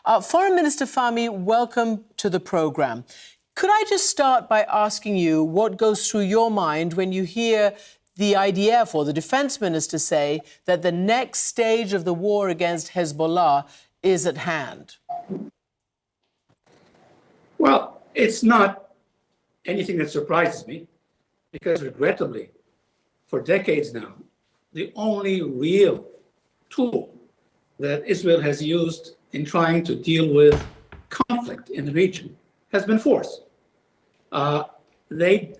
Foreign Minister Fehmi, welcome to the program. Could I just start by asking you what goes through your mind when you hear the IDF or the defense minister say that the next stage of the war against Hezbollah is at hand? Well, it's not anything that surprises me, because regrettably, for decades now, the only real tool that Israel has used in trying to deal with conflict in the region has been force. They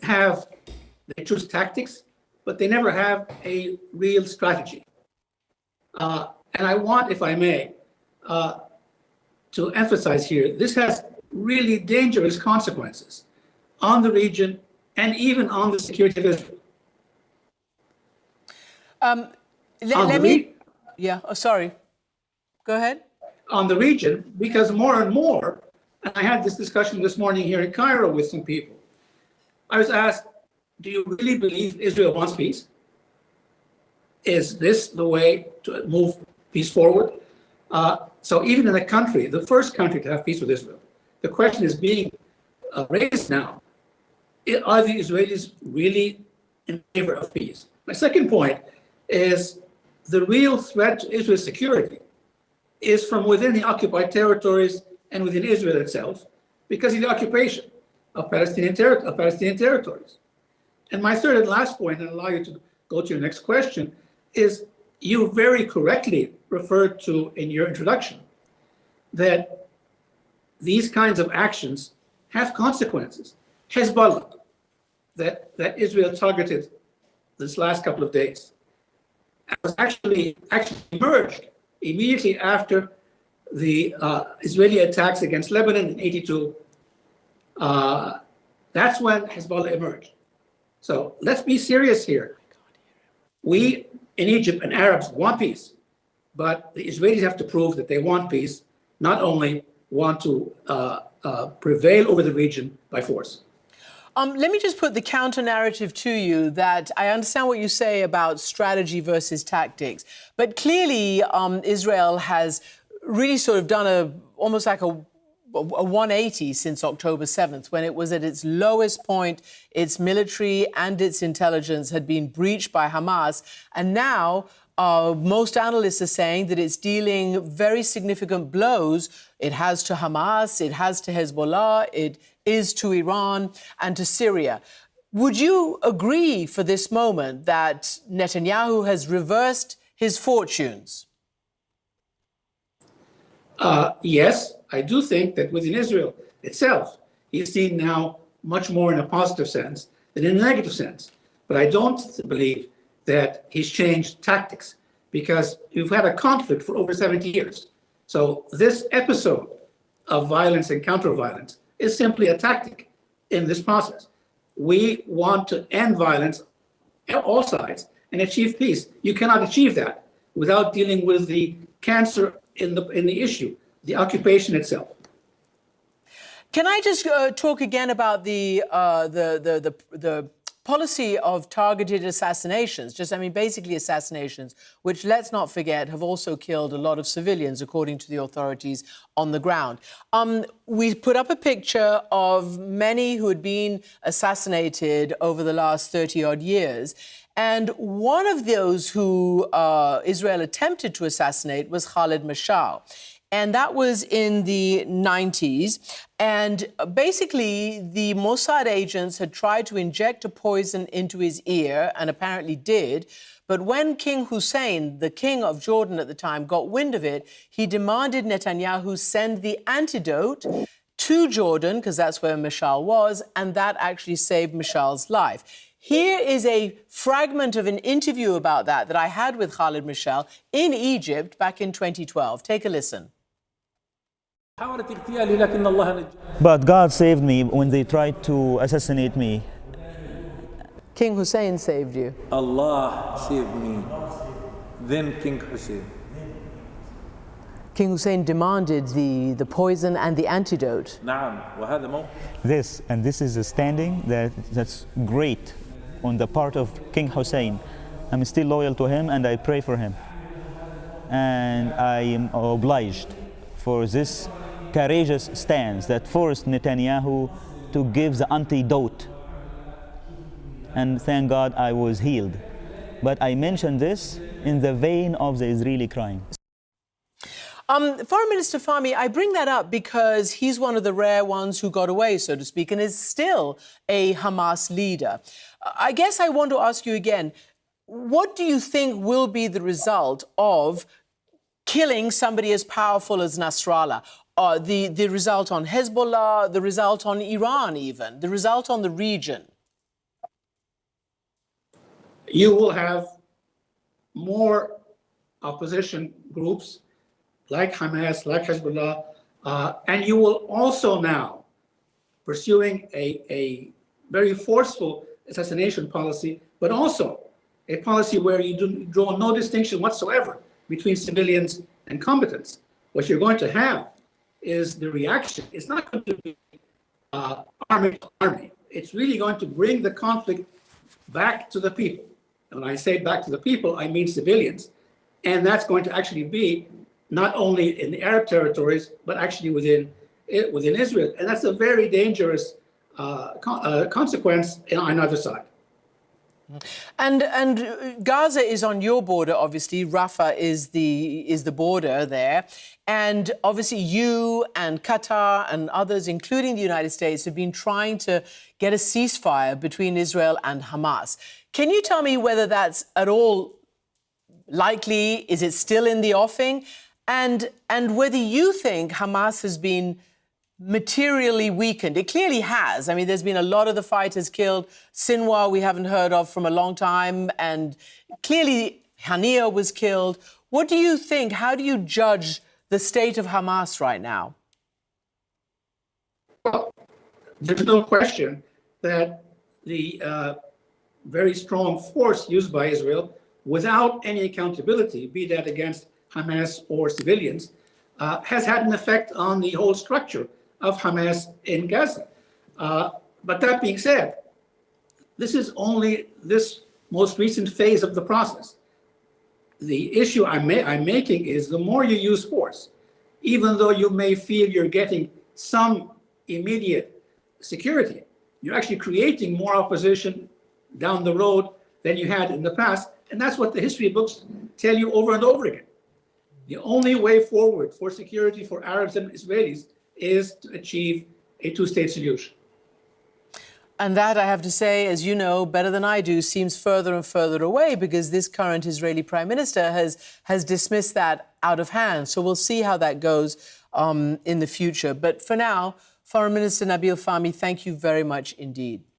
choose tactics, but they never have a real strategy. And I want, if I may, to emphasize here, this has really dangerous consequences on the region and even on the security of Israel. Sorry. Go ahead. On the region, because more and more, and I had this discussion this morning here in Cairo with some people, I was asked, do you really believe Israel wants peace? Is this the way to move peace forward? So even in a country, the first country to have peace with Israel, the question is being raised now, are the Israelis really in favor of peace? My second point is the real threat to Israel's security is from within the occupied territories and within Israel itself, because of the occupation of Palestinian territories. And my third and last point, and I'll allow you to go to your next question, is you very correctly referred to in your introduction that these kinds of actions have consequences. Hezbollah, that Israel targeted this last couple of days, was actually emerged immediately after the Israeli attacks against Lebanon in '82. That's when Hezbollah emerged. So let's be serious here. We in Egypt and Arabs want peace, but the Israelis have to prove that they want peace, not only want to prevail over the region by force. Let me just put the counter narrative to you that I understand what you say about strategy versus tactics, but clearly Israel has really sort of done almost like a 180 since October 7th, when it was at its lowest point. Its military and its intelligence had been breached by Hamas, and now most analysts are saying that it's dealing very significant blows. It has to Hamas, it has to Hezbollah, it is to Iran and to Syria. Would you agree for this moment that Netanyahu has reversed his fortunes? Yes, I do think that within Israel itself, he's seen now much more in a positive sense than in a negative sense. But I don't believe that he's changed tactics, because you've had a conflict for over 70 years. So this episode of violence and counter-violence is simply a tactic in this process. We want to end violence at all sides and achieve peace. You cannot achieve that without dealing with the cancer in the issue, the occupation itself. Can I just talk again about the policy of targeted assassinations, basically assassinations, which, let's not forget, have also killed a lot of civilians, according to the authorities on the ground. We put up a picture of many who had been assassinated over the last 30-odd years. And one of those who Israel attempted to assassinate was Khalid Mashal. And that was in the 90s. And basically, the Mossad agents had tried to inject a poison into his ear, and apparently did. But when King Hussein, the king of Jordan at the time, got wind of it, he demanded Netanyahu send the antidote to Jordan, because that's where Mashal was, and that actually saved Mashal's life. Here is a fragment of an interview about that I had with Khalid Mashal in Egypt back in 2012. Take a listen. But God saved me when they tried to assassinate me. King Hussein saved you. Allah saved me, then King Hussein. King Hussein demanded the poison and the antidote. This is a standing that's great on the part of King Hussein. I'm still loyal to him and I pray for him. And I am obliged for this courageous stance that forced Netanyahu to give the antidote. And thank God I was healed. But I mention this in the vein of the Israeli crime. Foreign Minister Fahmy, I bring that up because he's one of the rare ones who got away, so to speak, and is still a Hamas leader. I guess I want to ask you again, what do you think will be the result of killing somebody as powerful as Nasrallah? The result on Hezbollah, the result on Iran even, the result on the region? You will have more opposition groups like Hamas, like Hezbollah, and you will also now pursuing a very forceful assassination policy, but also a policy where you draw no distinction whatsoever between civilians and combatants. What you're going to have is the reaction. It's not going to be army to army. It's really going to bring the conflict back to the people. And when I say back to the people, I mean civilians. And that's going to actually be not only in the Arab territories, but actually within Israel. And that's a very dangerous consequence on either side. And Gaza is on your border, obviously. Rafah is the border there. And obviously you and Qatar and others, including the United States, have been trying to get a ceasefire between Israel and Hamas. Can you tell me whether that's at all likely? Is it still in the offing? And whether you think Hamas has been materially weakened. It clearly has. I mean, there's been a lot of the fighters killed. Sinwar we haven't heard of from a long time. And clearly Hania was killed. What do you think? How do you judge the state of Hamas right now? Well, there's no question that the very strong force used by Israel, without any accountability, be that against Hamas or civilians, has had an effect on the whole structure of Hamas in Gaza. But that being said, this is only this most recent phase of the process. The issue I'm making is the more you use force, even though you may feel you're getting some immediate security, you're actually creating more opposition down the road than you had in the past. And that's what the history books tell you over and over again. The only way forward for security for Arabs and Israelis is to achieve a two-state solution. And that, I have to say, as you know better than I do, seems further and further away because this current Israeli Prime Minister has dismissed that out of hand. So we'll see how that goes in the future. But for now, Foreign Minister Nabil Fahmy, thank you very much indeed.